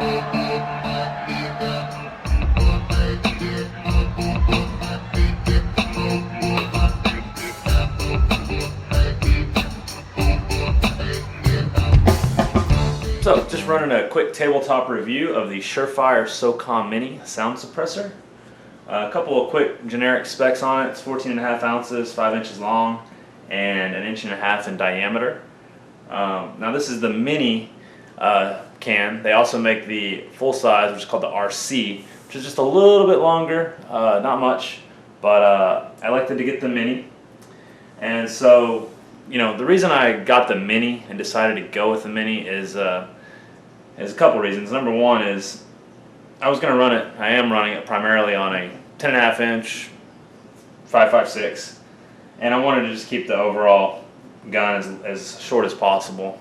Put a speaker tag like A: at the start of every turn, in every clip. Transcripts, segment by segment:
A: So, just running a quick tabletop review of the Surefire SOCOM Mini sound suppressor. A couple of quick generic specs on it. It's 14.5 ounces, 5 inches long, and 1.5 inches in diameter. Now this is the mini can. They also make the full size, which is called the RC, which is just a little bit longer, not much, but I liked it to get the mini. And so, you know, the reason I got the mini and decided to go with the mini is a couple reasons. Number one is I am running it primarily on a 10.5 inch 5.56, and I wanted to just keep the overall gun as short as possible.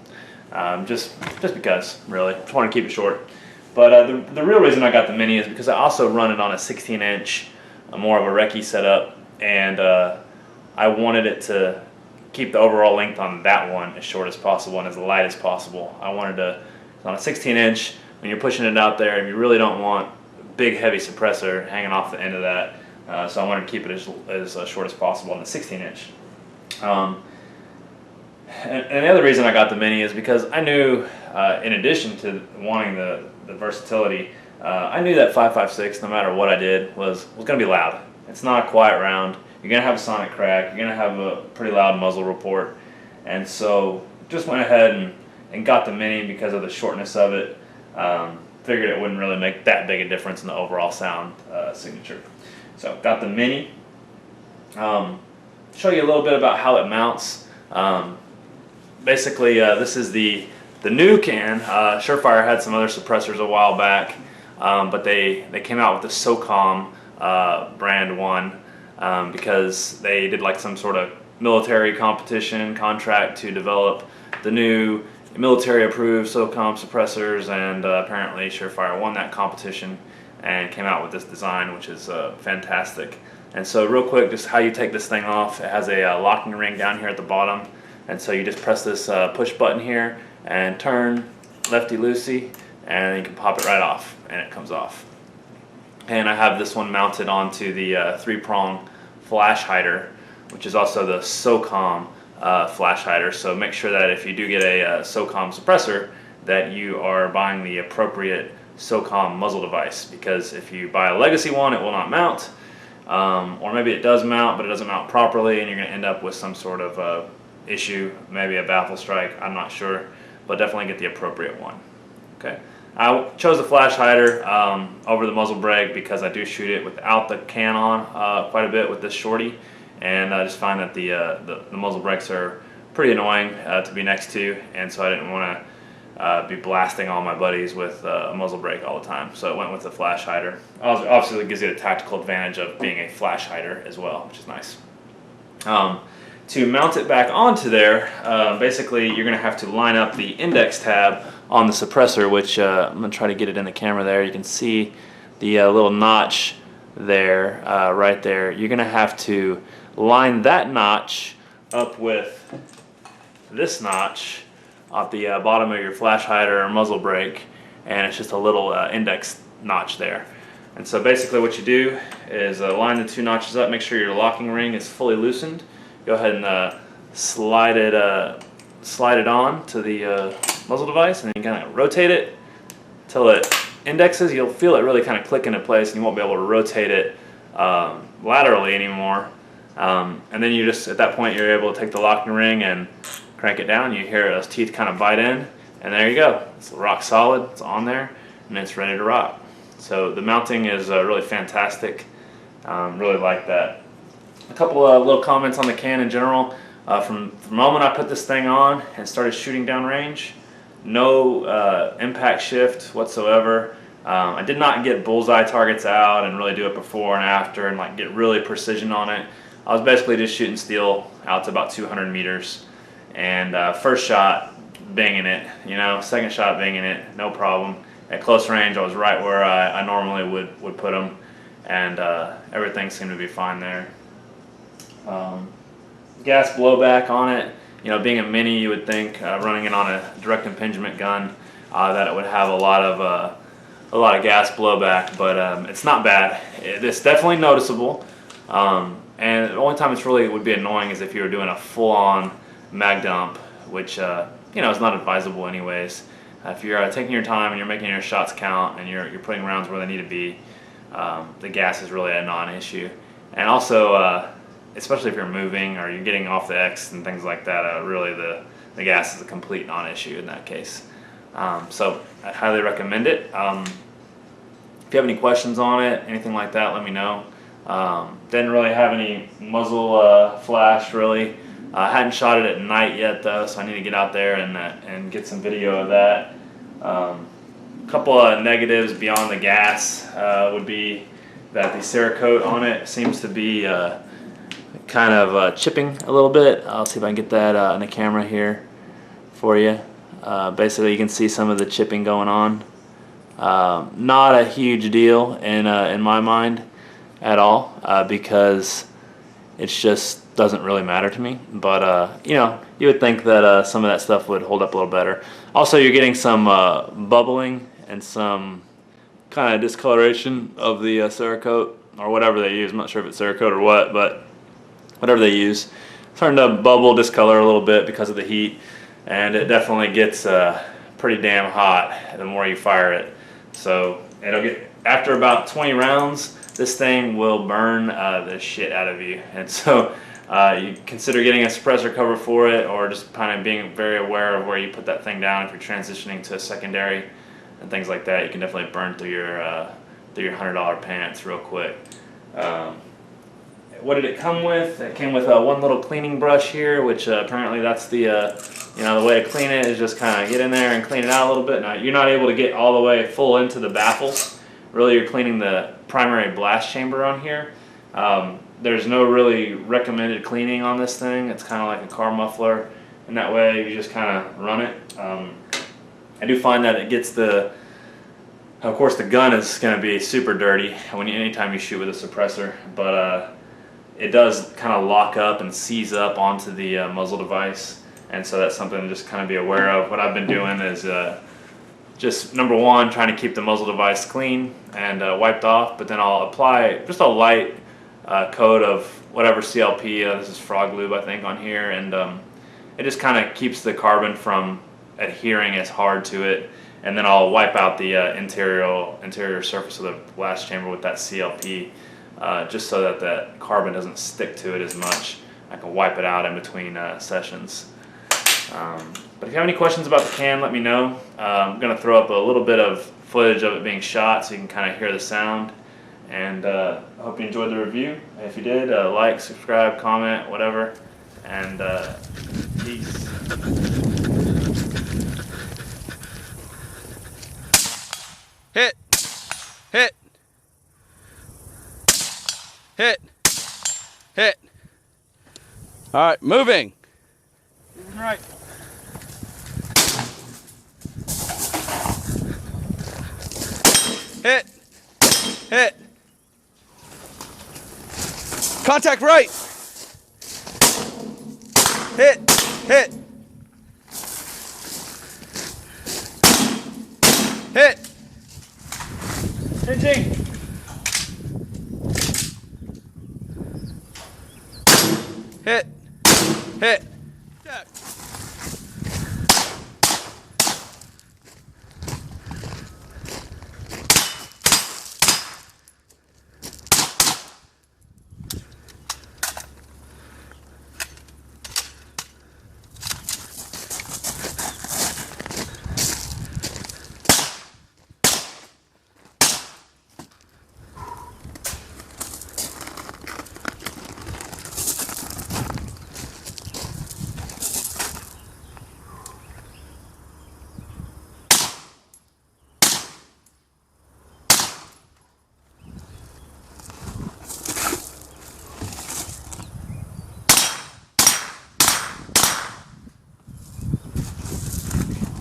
A: Just because, really, just want to keep it short. But the real reason I got the mini is because I also run it on a 16 inch, more of a recce setup, and I wanted it to keep the overall length on that one as short as possible and as light as possible. I wanted to, on a 16 inch, when you're pushing it out there, you really don't want big heavy suppressor hanging off the end of that, so I wanted to keep it as short as possible on the 16 inch. And the other reason I got the mini is because I knew, in addition to wanting the versatility, I knew that 5.56, no matter what I did, was going to be loud. It's not a quiet round. You're going to have a sonic crack. You're going to have a pretty loud muzzle report. And so just went ahead and got the mini because of the shortness of it. Figured it wouldn't really make that big a difference in the overall sound signature. So got the mini. Show you a little bit about how it mounts. Basically, this is the new can. Surefire had some other suppressors a while back, but they came out with the SOCOM brand one because they did like some sort of military competition contract to develop the new military approved SOCOM suppressors, and apparently Surefire won that competition and came out with this design, which is fantastic. And so real quick, just how you take this thing off. It has a locking ring down here at the bottom, and so you just press this push button here and turn lefty-loosey, and you can pop it right off and it comes off. And I have this one mounted onto the 3-prong flash hider, which is also the SOCOM flash hider. So make sure that if you do get a SOCOM suppressor, that you are buying the appropriate SOCOM muzzle device, because if you buy a legacy one, it will not mount, or maybe it does mount, but it doesn't mount properly, and you're going to end up with some sort of issue, maybe a baffle strike, I'm not sure, but definitely get the appropriate one. Okay, I chose the flash hider over the muzzle brake because I do shoot it without the can on quite a bit with this shorty, and I just find that the muzzle brakes are pretty annoying to be next to, and so I didn't want to be blasting all my buddies with a muzzle brake all the time, so I went with the flash hider. Obviously it gives you the tactical advantage of being a flash hider as well, which is nice. To mount it back onto there, basically you're going to have to line up the index tab on the suppressor, which I'm going to try to get it in the camera there. You can see the little notch there, right there. You're going to have to line that notch up with this notch at the bottom of your flash hider or muzzle brake, and it's just a little index notch there. And so basically what you do is line the two notches up, make sure your locking ring is fully loosened. Go ahead and slide it on to the muzzle device, and then you kind of rotate it till it indexes. You'll feel it really kind of click into place, and you won't be able to rotate it laterally anymore. And then you just, at that point, you're able to take the locking ring and crank it down. You hear those teeth kind of bite in, and there you go. It's rock solid. It's on there, and it's ready to rock. So the mounting is really fantastic. Really like that. A couple of little comments on the can in general. From the moment I put this thing on and started shooting downrange, no impact shift whatsoever. I did not get bullseye targets out and really do it before and after and like get really precision on it. I was basically just shooting steel out to about 200 meters, and first shot banging it, you know, second shot banging it, no problem. At close range I was right where I normally would put them, and everything seemed to be fine there. Gas blowback on it, you know, being a mini, you would think running it on a direct impingement gun that it would have a lot of a lot of gas blowback, but it's not bad. It's definitely noticeable. And the only time it's really would be annoying is if you were doing a full-on mag dump, which you know, is not advisable anyways. If you're taking your time and you're making your shots count and you're putting rounds where they need to be, the gas is really a non-issue. And also, especially if you're moving or you're getting off the X and things like that, really the gas is a complete non-issue in that case. So I highly recommend it. If you have any questions on it, anything like that, let me know. Didn't really have any muzzle flash really. I hadn't shot it at night yet though, so I need to get out there and get some video of that. A couple of negatives beyond the gas would be that the Cerakote on it seems to be kind of chipping a little bit. I'll see if I can get that in the camera here for you. Basically, you can see some of the chipping going on. Not a huge deal in my mind at all, because it just doesn't really matter to me. But you know, you would think that some of that stuff would hold up a little better. Also, you're getting some bubbling and some kind of discoloration of the Cerakote or whatever they use. I'm not sure if it's Cerakote or what, but whatever they use, starting to bubble, discolor a little bit because of the heat, and it definitely gets pretty damn hot the more you fire it. So it'll get, after about 20 rounds, this thing will burn the shit out of you. And so you consider getting a suppressor cover for it, or just kind of being very aware of where you put that thing down if you're transitioning to a secondary and things like that. You can definitely burn through your $100 pants real quick. What did it come with? It came with one little cleaning brush here, which apparently that's the you know, the way to clean it is just kind of get in there and clean it out a little bit. Now, you're not able to get all the way full into the baffles. Really, you're cleaning the primary blast chamber on here. There's no really recommended cleaning on this thing. It's kind of like a car muffler, and that way you just kind of run it. I do find that it gets the, of course the gun is going to be super dirty anytime you shoot with a suppressor, but it does kind of lock up and seize up onto the muzzle device, and so that's something to just kind of be aware of. What I've been doing is just number one, trying to keep the muzzle device clean and wiped off, but then I'll apply just a light coat of whatever CLP, this is Frog Lube I think on here, and it just kind of keeps the carbon from adhering as hard to it. And then I'll wipe out the interior surface of the blast chamber with that CLP, just so that that carbon doesn't stick to it as much. I can wipe it out in between sessions. But if you have any questions about the can, let me know. I'm going to throw up a little bit of footage of it being shot so you can kind of hear the sound. And I hope you enjoyed the review. If you did, like, subscribe, comment, whatever. And peace.
B: Hit. Hit. Hit. Hit. All right, moving. Moving right. Hit. Hit. Contact right. Hit. Hit. Hit.
A: Hitting.
B: Hit. Hit. Check.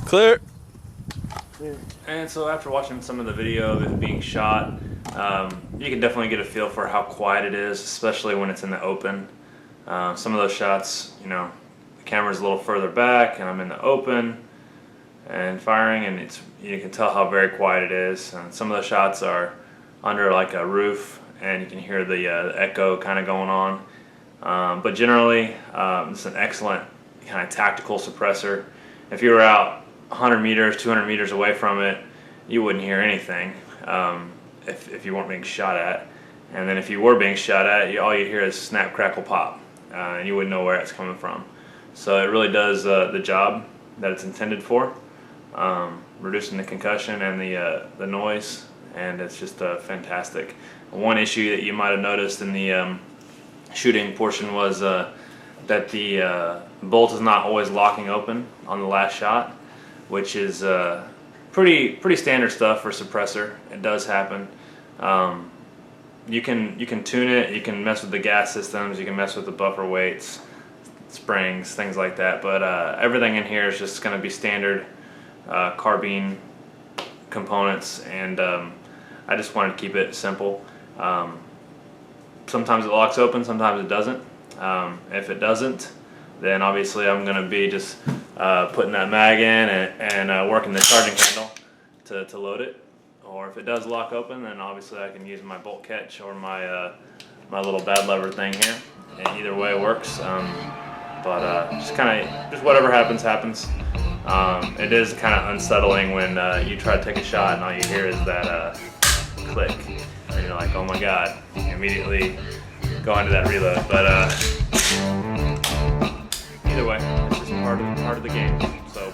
B: Clear.
A: And so after watching some of the video of it being shot, you can definitely get a feel for how quiet it is, especially when it's in the open. Some of those shots, you know, the camera's a little further back and I'm in the open, and firing, and you can tell how very quiet it is. Some of the shots are under like a roof, and you can hear the echo kind of going on. But generally, it's an excellent kind of tactical suppressor. If you were out 100 meters, 200 meters away from it, you wouldn't hear anything if you weren't being shot at. And then if you were being shot at, all you hear is snap, crackle, pop, and you wouldn't know where it's coming from. So it really does the job that it's intended for, reducing the concussion and the noise, and it's just fantastic. One issue that you might have noticed in the shooting portion was that the bolt is not always locking open on the last shot, which is pretty standard stuff for suppressor. It does happen. You can tune it. You can mess with the gas systems. You can mess with the buffer weights, springs, things like that. But everything in here is just going to be standard carbine components, and I just wanted to keep it simple. Sometimes it locks open, sometimes it doesn't. If it doesn't, then obviously I'm going to be just putting that mag in and working the charging handle to load it. Or if it does lock open, then obviously I can use my bolt catch or my little bad lever thing here. And either way works. But just whatever happens, happens. It is kind of unsettling when you try to take a shot and all you hear is that click, and you're like, oh my god, you immediately go into that reload. But either way, it's just part of the game. So